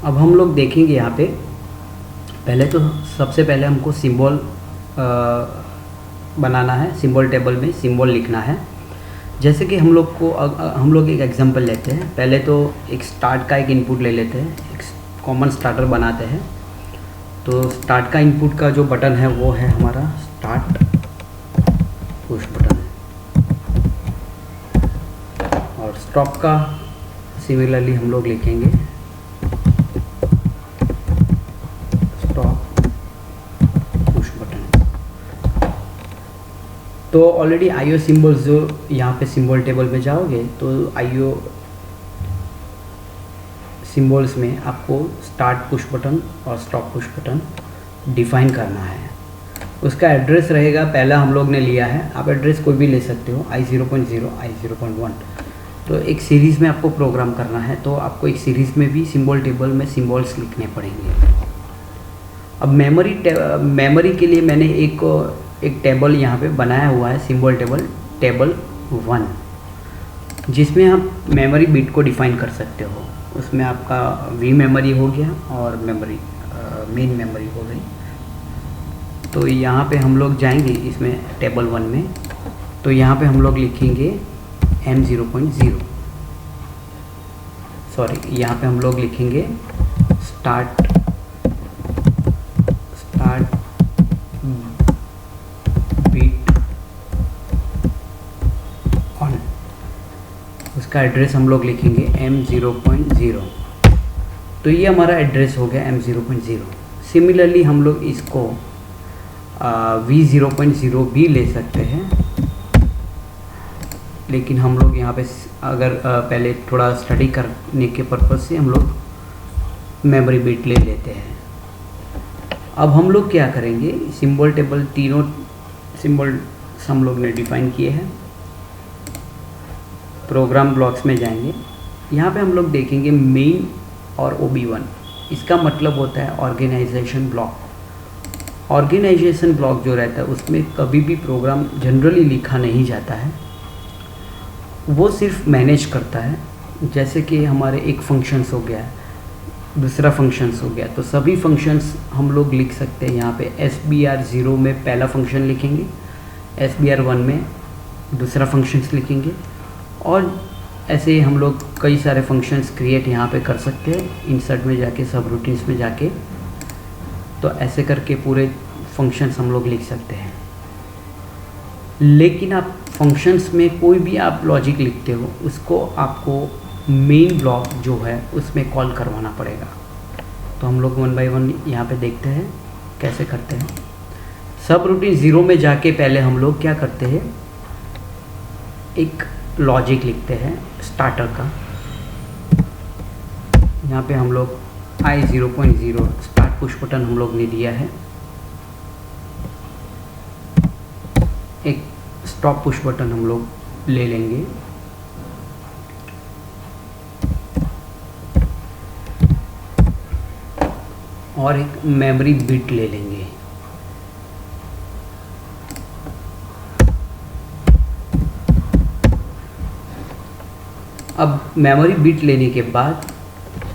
अब हम लोग देखेंगे यहाँ पे, पहले तो सबसे पहले हमको सिंबल बनाना है। सिंबल टेबल में सिंबल लिखना है। जैसे कि हम लोग एक एग्जांपल लेते हैं। पहले तो एक स्टार्ट का एक इनपुट ले लेते हैं, एक कॉमन स्टार्टर बनाते हैं। तो स्टार्ट का इनपुट का जो बटन है वो है हमारा स्टार्ट पुश बटन, और स्टॉप का सिमिलरली हम लोग लिखेंगे स्टॉप पुश बटन। तो ऑलरेडी आईओ सिंबल्स जो यहाँ पे सिंबल टेबल में जाओगे तो आईओ सिंबल्स में आपको स्टार्ट पुश बटन और स्टॉप पुश बटन डिफाइन करना है। उसका एड्रेस रहेगा, पहला हम लोग ने लिया है, आप एड्रेस कोई भी ले सकते हो, I0.0 I0.1। तो एक सीरीज़ में आपको प्रोग्राम करना है, तो आपको एक सीरीज़ में भी सिंबल टेबल में सिंबल्स लिखने पड़ेंगे। अब मेमोरी के लिए मैंने एक टेबल यहाँ पे बनाया हुआ है, सिंबल टेबल 1, जिसमें आप मेमोरी बिट को डिफाइन कर सकते हो। उसमें आपका वी मेमोरी हो गया और मेन मेमोरी हो गई। तो यहाँ पे हम लोग जाएंगे इसमें टेबल 1 में, तो यहाँ पे हम लोग लिखेंगे M0.0, सॉरी यहाँ पे हम लोग लिखेंगे स्टार्ट बीट ऑन। उसका एड्रेस हम लोग लिखेंगे M0.0। तो ये हमारा एड्रेस हो गया M0.0। सिमिलरली हम लोग इसको V0.0 भी ले सकते हैं, लेकिन हम लोग यहाँ पे अगर पहले थोड़ा स्टडी करने के पर्पज़ से हम लोग मेमोरी बिट ले लेते हैं। अब हम लोग क्या करेंगे, सिंबल टेबल तीनों सिंबल्स हम लोग ने डिफाइन किए हैं। प्रोग्राम ब्लॉक्स में जाएंगे, यहाँ पे हम लोग देखेंगे मेन और OB1। इसका मतलब होता है ऑर्गेनाइजेशन ब्लॉक। ऑर्गेनाइजेशन ब्लॉक जो रहता है उसमें कभी भी प्रोग्राम जनरली लिखा नहीं जाता है, वो सिर्फ मैनेज करता है। जैसे कि हमारे एक फंक्शंस हो गया, दूसरा फंक्शंस हो गया, तो सभी फंक्शंस हम लोग लिख सकते हैं। यहाँ पे SBR0 में पहला फंक्शन लिखेंगे, SBR1 में दूसरा फंक्शंस लिखेंगे, और ऐसे ही हम लोग कई सारे फंक्शंस क्रिएट यहाँ पे कर सकते हैं। इंसर्ट में जाके, सब रूटीन्स में जाके, तो ऐसे करके पूरे फंक्शंस हम लोग लिख सकते हैं। लेकिन आप फंक्शंस में कोई भी आप लॉजिक लिखते हो, उसको आपको मेन ब्लॉक जो है उसमें कॉल करवाना पड़ेगा। तो हम लोग 1 बाय 1 यहाँ पे देखते हैं कैसे करते हैं। सब रूटीन 0 में जाके पहले हम लोग क्या करते हैं, एक लॉजिक लिखते हैं स्टार्टर का। यहाँ पे हम लोग I0.0 स्टार्ट पुश बटन हम लोग ने दिया है, एक स्टॉप पुश बटन हम लोग ले लेंगे, और एक मेमोरी बिट ले लेंगे। अब मेमोरी बिट लेने के बाद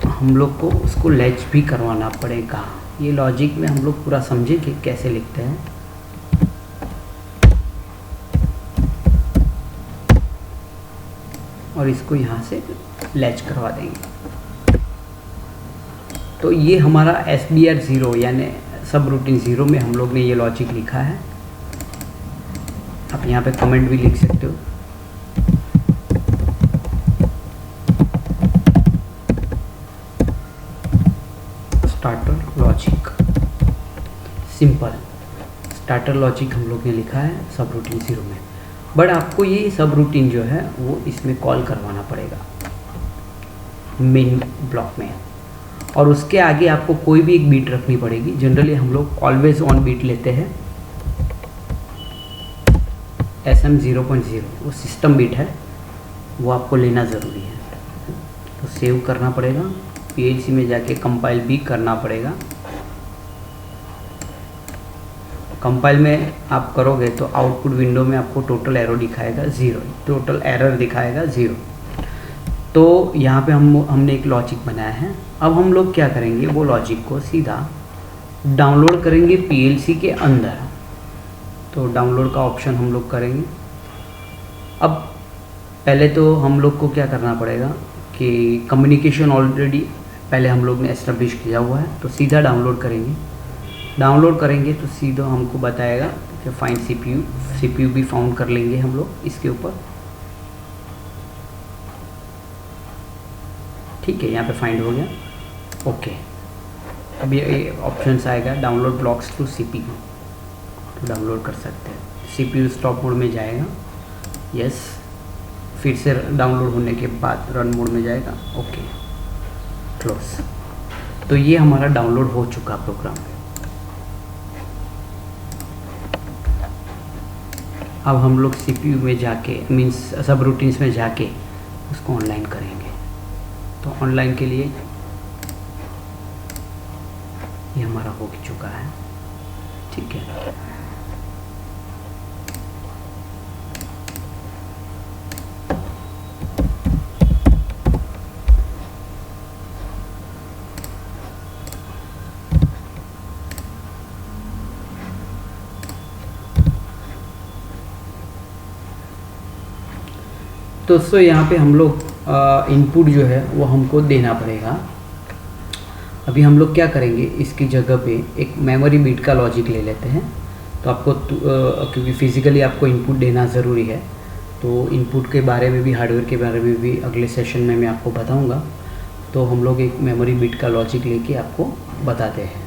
हम लोग को उसको लैच भी करवाना पड़ेगा। ये लॉजिक में हम लोग पूरा समझेंगे कैसे लिखते हैं। और इसको यहाँ से लैच करवा देंगे। तो ये हमारा SBR0 यानी सब रूटीन 0 में हम लोग ने ये लॉजिक लिखा है। आप यहाँ पे कमेंट भी लिख सकते हो। Starter logic, simple starter logic हम लोग ने लिखा है सब रूटीन 0 में। बट आपको ये सब रूटीन जो है वो इसमें कॉल करवाना पड़ेगा मेन ब्लॉक में, और उसके आगे आपको कोई भी एक बीट रखनी पड़ेगी। जनरली हम लोग ऑलवेज ऑन बीट लेते हैं, SM0.0 वो सिस्टम बीट है, वो आपको लेना ज़रूरी है। तो सेव करना पड़ेगा, PLC में जाके कंपाइल भी करना पड़ेगा। कंपाइल में आप करोगे तो आउटपुट विंडो में आपको टोटल एरर दिखाएगा 0, टोटल एरर दिखाएगा 0। तो यहाँ पे हमने एक लॉजिक बनाया है। अब हम लोग क्या करेंगे, वो लॉजिक को सीधा डाउनलोड करेंगे पीएलसी के अंदर। तो डाउनलोड का ऑप्शन हम लोग करेंगे। अब पहले तो हम लोग को क्या करना पड़ेगा कि कम्युनिकेशन ऑलरेडी पहले हम लोग ने एस्टेब्लिश किया हुआ है, तो सीधा डाउनलोड करेंगे। डाउनलोड करेंगे तो सीधा हमको बताएगा कि फाइंड सीपीयू भी फाउंड कर लेंगे हम लोग इसके ऊपर। ठीक है, यहाँ पे फाइंड हो गया। ओके, अब ये ऑप्शंस आएगा डाउनलोड ब्लॉक्स टू सीपीयू, तो डाउनलोड कर सकते हैं। सीपीयू स्टॉप मोड में जाएगा, यस, फिर से डाउनलोड होने के बाद रन मोड में जाएगा, ओके, क्लोज। तो ये हमारा डाउनलोड हो चुका प्रोग्राम। अब हम लोग सीपीयू में जाके मींस सब रूटीन्स में जाके उसको ऑनलाइन करेंगे। तो ऑनलाइन के लिए ये हमारा हो चुका है। ठीक है, तो दोस्तों यहाँ पे हम लोग इनपुट जो है वो हमको देना पड़ेगा। अभी हम लोग क्या करेंगे, इसकी जगह पे एक मेमोरी बिट का लॉजिक ले लेते हैं। तो आपको क्योंकि फिज़िकली आपको इनपुट देना ज़रूरी है, तो इनपुट के बारे में भी, हार्डवेयर के बारे में भी अगले सेशन में मैं आपको बताऊंगा। तो हम लोग एक मेमोरी बिट का लॉजिक लेके आपको बताते हैं।